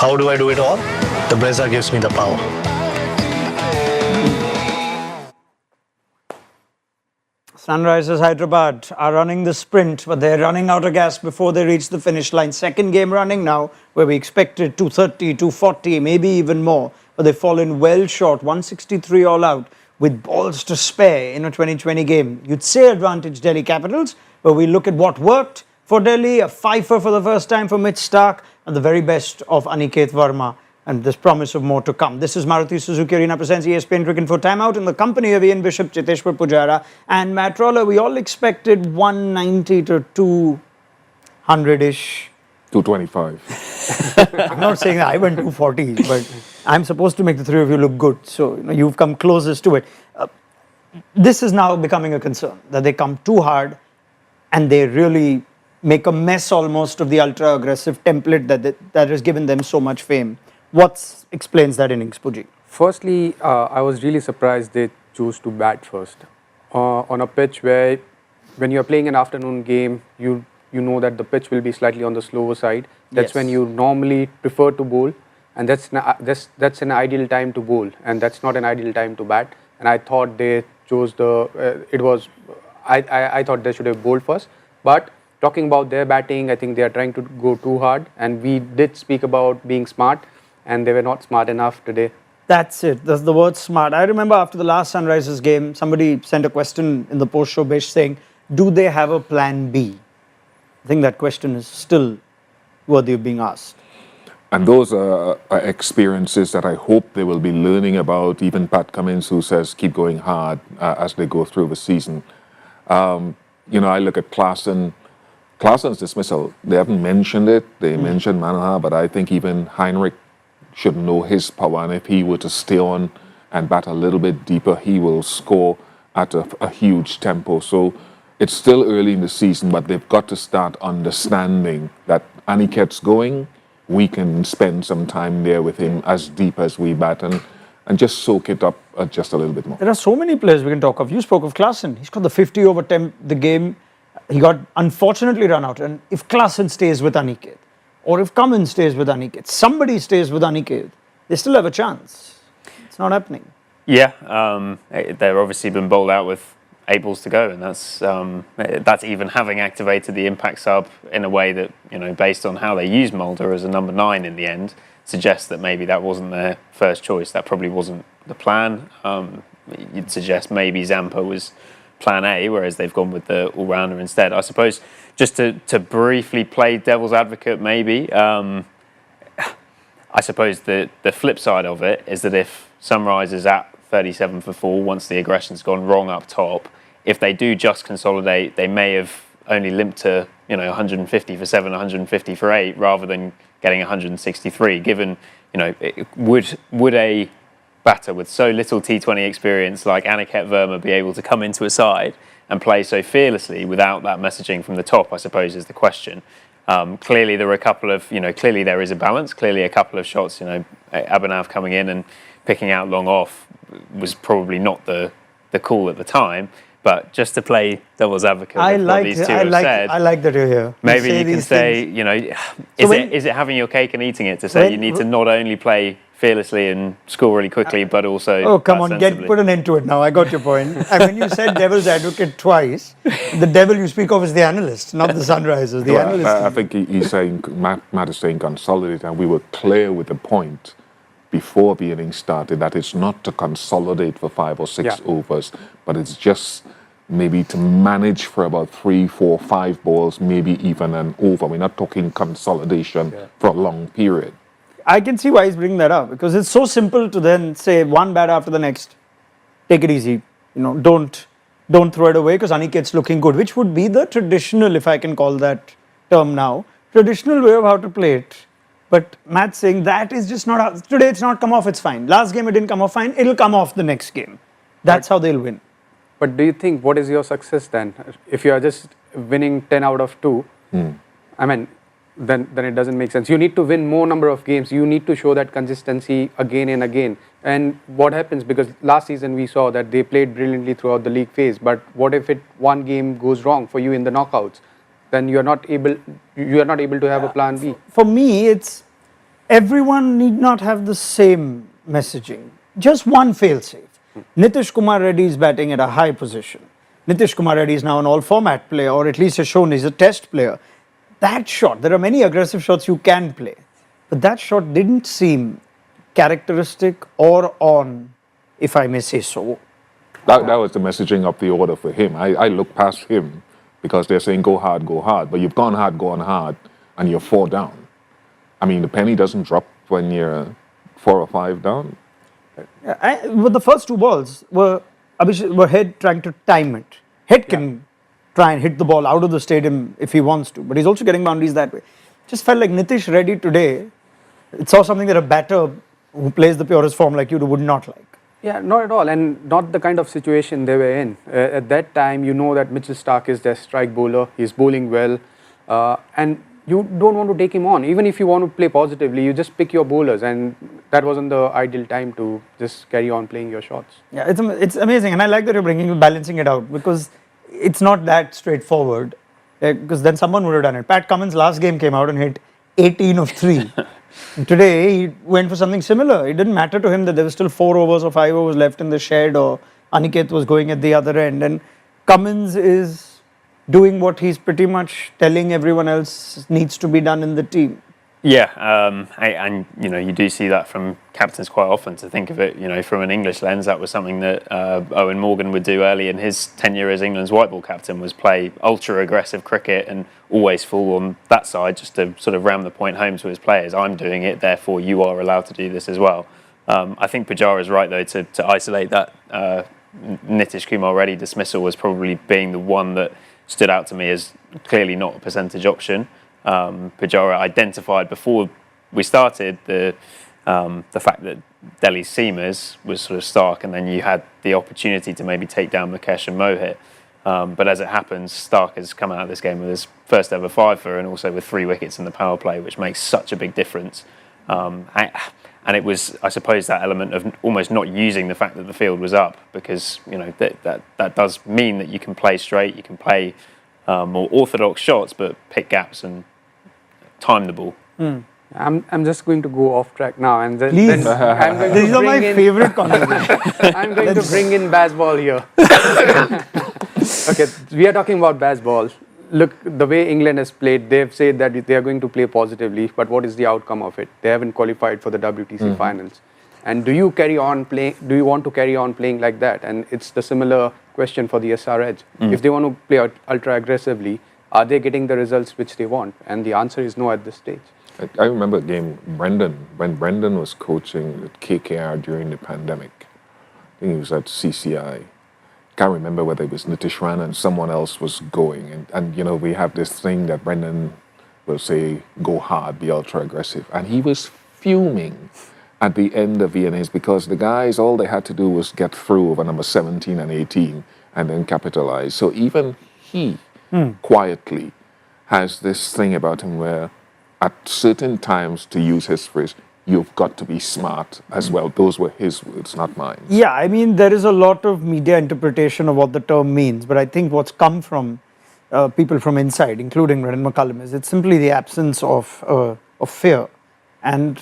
How do I do it all? The Brezza gives me the power. Sunrisers Hyderabad are running the sprint, but they're running out of gas before they reach the finish line. Second game running now, where we expected 230, 240, maybe even more. But they've fallen well short, 163 all out, with balls to spare in a 2020 game. You'd say advantage Delhi Capitals, but we look at what worked for Delhi, a fifer for the first time for Mitch Starc, and the very best of Aniket Verma. And there's promise of more to come. This is Maruti Suzuki Arena presents ESPN Cricket for Timeout in the company of Ian Bishop, Cheteshwar Pujara and Matt Roller. We all expected 190 to 200-ish. 225. I'm not saying that I went 240, but I'm supposed to make the three of you look good. So you've come closest to it. This is now becoming a concern, that they come too hard and they really make a mess almost of the ultra-aggressive template that has given them so much fame. What explains that innings, Puji? Firstly, I was really surprised they chose to bat first. On a pitch where, when you're playing an afternoon game, you know that the pitch will be slightly on the slower side. That's when you normally prefer to bowl, and that's an ideal time to bowl, and that's not an ideal time to bat. And I thought they chose I thought they should have bowled first. But talking about their batting, I think they are trying to go too hard, and we did speak about being smart, and they were not smart enough today. That's it. That's the word smart. I remember after the last Sunrisers game, somebody sent a question in the post-show Bish saying, do they have a plan B? I think that question is still worthy of being asked. And those are experiences that I hope they will be learning about. Even Pat Cummins, who says keep going hard as they go through the season. I look at Klaassen's dismissal. They haven't mentioned it. They mentioned Manohar, but I think even Heinrich should know his power, and if he were to stay on and bat a little bit deeper, he will score at a huge tempo. So it's still early in the season, but they've got to start understanding that Aniket's going, we can spend some time there with him as deep as we bat and just soak it up just a little bit more. There are so many players we can talk of. You spoke of Klaassen. He's got the 50 over the game. He got unfortunately run out. And if Klaassen stays with Aniket, or if Cummins stays with Aniket, somebody stays with Aniket, they still have a chance. It's not happening. Yeah, they've obviously been bowled out with 8 balls to go, and that's even having activated the impact sub in a way that, based on how they used Mulder as a number 9 in the end, suggests that maybe that wasn't their first choice. That probably wasn't the plan. You'd suggest maybe Zampa was plan A, whereas they've gone with the all-rounder instead. I suppose just to briefly play devil's advocate maybe, I suppose the flip side of it is that if Sunrise is at 37 for 4, once the aggression's gone wrong up top, if they do just consolidate, they may have only limped to 150 for 7, 150 for 8, rather than getting 163. Given would a batter with so little T20 experience like Aniket Verma be able to come into a side and play so fearlessly without that messaging from the top, I suppose, is the question. Clearly there were a couple of, clearly there is a balance. Clearly a couple of shots, Abhinav coming in and picking out long off was probably not the call at the time. But just to play devil's advocate with what these two have said, I like that you're here. Maybe you can say, is it having your cake and eating it to say you need to not only play fearlessly and score really quickly, but also come on, put an end to it now. I got your point. And when you said devil's advocate twice, the devil you speak of is the analyst, not the Sunrisers. The analyst. I think he's saying, Matt is saying consolidate, and we were clear with the point before the innings started that it's not to consolidate for 5 or 6 overs, but it's just maybe to manage for about 3, 4, 5 balls, maybe even an over. We're not talking consolidation for a long period. I can see why he's bringing that up, because it's so simple to then say one bat after the next. Take it easy, don't throw it away because Aniket's looking good, which would be the traditional, if I can call that term now, traditional way of how to play it. But Matt's saying that is just not how, today it's not come off, it's fine. Last game it didn't come off fine, it'll come off the next game. That's how they'll win. But do you think, what is your success then? If you are just winning 10 out of 2, I mean, then it doesn't make sense. You need to win more number of games. You need to show that consistency again and again. And what happens, because last season we saw that they played brilliantly throughout the league phase, but what if one game goes wrong for you in the knockouts? Then you are not able to have a plan B. For me, it's everyone need not have the same messaging. Just one fail-safe. Nitish Kumar Reddy is batting at a high position. Nitish Kumar Reddy is now an all-format player, or at least has shown he's a test player. That shot, there are many aggressive shots you can play, but that shot didn't seem characteristic or on, if I may say so. That was the messaging of the order for him. I look past him because they're saying go hard, but you've gone hard, and you're 4 down. I mean, the penny doesn't drop when you're 4 or 5 down. But the first 2 balls were Head trying to time it. Head can try and hit the ball out of the stadium if he wants to, but he's also getting boundaries that way. Just felt like Nitish Reddy today, it saw something that a batter who plays the purest form like you would not like. Yeah, not at all, and not the kind of situation they were in. At that time, you know that Mitchell Starc is their strike bowler, he's bowling well, and you don't want to take him on. Even if you want to play positively, you just pick your bowlers, and that wasn't the ideal time to just carry on playing your shots. Yeah, it's amazing, and I like that you're balancing it out, because it's not that straightforward, because then someone would have done it. Pat Cummins' last game came out and hit 18 of 3. Today, he went for something similar. It didn't matter to him that there was still 4 overs or 5 overs left in the shed, or Aniket was going at the other end. And Cummins is doing what he's pretty much telling everyone else needs to be done in the team. Yeah, and you do see that from captains quite often. To think of it, from an English lens, that was something that Owen Morgan would do early in his tenure as England's white ball captain, was play ultra aggressive cricket and always fall on that side, just to sort of ram the point home to his players. I'm doing it, therefore you are allowed to do this as well. I think Pujara is right though to isolate that Nitish Kumar Reddy dismissal as probably being the one that stood out to me as clearly not a percentage option. Pujara identified before we started the fact that Delhi's seamers was sort of Starc, and then you had the opportunity to maybe take down Mukesh and Mohit. But as it happens, Starc has come out of this game with his first ever 5-fer and also with 3 wickets in the power play, which makes such a big difference. And it was, I suppose, that element of almost not using the fact that the field was up, because that does mean that you can play straight, you can play more orthodox shots, but pick gaps and time the ball. I'm just going to go off track now, and then Please. I'm going These to are my favorite conversations. I'm going to bring in baseball here. Okay, we are talking about baseball. Look, the way England has played, they've said that they are going to play positively, but what is the outcome of it? They haven't qualified for the WTC finals. And do you want to carry on playing like that? And it's the similar question for the SRH. If they want to play ultra aggressively, are they getting the results which they want? And the answer is no at this stage. I remember a game, when Brendan was coaching at KKR during the pandemic. I think he was at CCI. Can't remember whether it was Nitish Rana and someone else was going. And we have this thing that Brendan will say, go hard, be ultra aggressive. And he was fuming at the end of the innings because the guys, all they had to do was get through over number 17 and 18 and then capitalize. So even he quietly has this thing about him where at certain times, to use his phrase, you've got to be smart as well. Those were his words, not mine. Yeah, I mean, there is a lot of media interpretation of what the term means, but I think what's come from people from inside, including Brendan McCullum, is it's simply the absence of fear and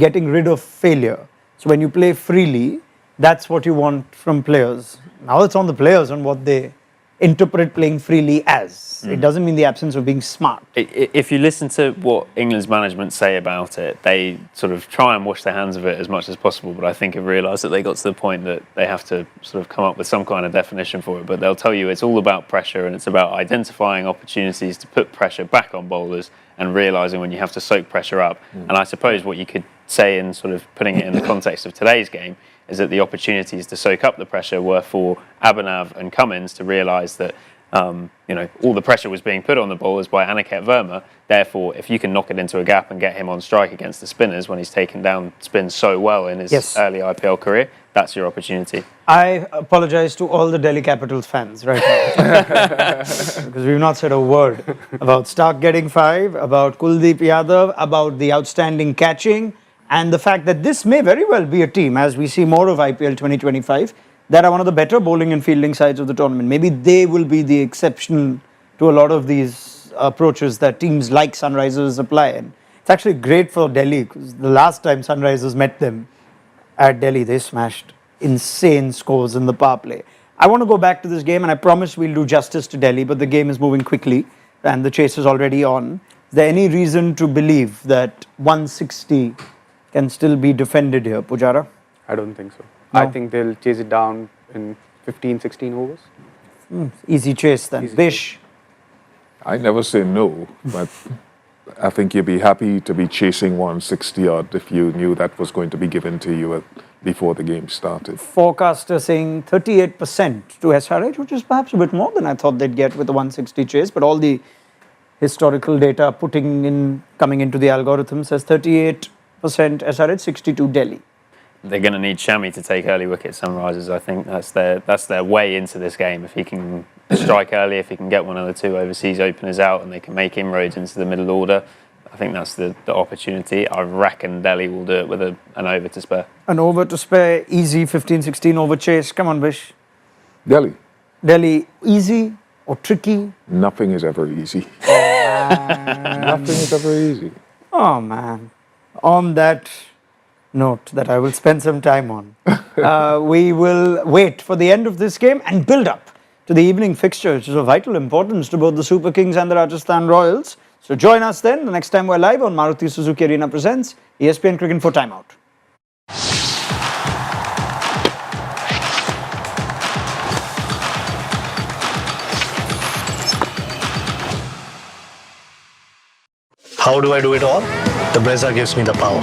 getting rid of failure. So when you play freely, that's what you want from players. Now it's on the players on what they interpret playing freely as. It doesn't mean the absence of being smart. If you listen to what England's management say about it, they sort of try and wash their hands of it as much as possible, but I think have realised that they got to the point that they have to sort of come up with some kind of definition for it. But they'll tell you it's all about pressure, and it's about identifying opportunities to put pressure back on bowlers and realising when you have to soak pressure up. And I suppose what you could say in sort of putting it in the context of today's game is that the opportunities to soak up the pressure were for Abhinav and Cummins to realise that all the pressure was being put on the bowlers by Aniket Verma. Therefore, if you can knock it into a gap and get him on strike against the spinners when he's taken down spins so well in his early IPL career, that's your opportunity. I apologise to all the Delhi Capitals fans right now because we've not said a word about Starc getting 5, about Kuldeep Yadav, about the outstanding catching, and the fact that this may very well be a team, as we see more of IPL 2025, that are one of the better bowling and fielding sides of the tournament. Maybe they will be the exception to a lot of these approaches that teams like Sunrisers apply. And It's actually great for Delhi because the last time Sunrisers met them at Delhi, they smashed insane scores in the power play. I want to go back to this game, and I promise we'll do justice to Delhi, but the game is moving quickly and the chase is already on. Is there any reason to believe that 160 can still be defended here, Pujara? I don't think so. No. I think they'll chase it down in 15, 16 overs. Easy chase then. Easy Vish? I never say no, but I think you'd be happy to be chasing 160 odd if you knew that was going to be given to you before the game started. Forecaster saying 38% to SRH, which is perhaps a bit more than I thought they'd get with the 160 chase, but all the historical data coming into the algorithm says 38% SRH, 62 Delhi. They're going to need Shami to take early wickets, Sunrisers. I think that's their way into this game. If he can strike early, if he can get one of the two overseas openers out and they can make inroads into the middle order, I think that's the opportunity. I reckon Delhi will do it with an over to spare. An over to spare, easy 15-16 over chase. Come on, Vish. Delhi, Delhi, easy or tricky? nothing is ever easy. Nothing is ever easy. Oh, man. On that note that I will spend some time on, we will wait for the end of this game and build up to the evening fixture, which is of vital importance to both the Super Kings and the Rajasthan Royals. So join us then the next time we're live on Maruti Suzuki Arena Presents ESPN Cricket for Timeout. How do I do it all? The Brezza gives me the power.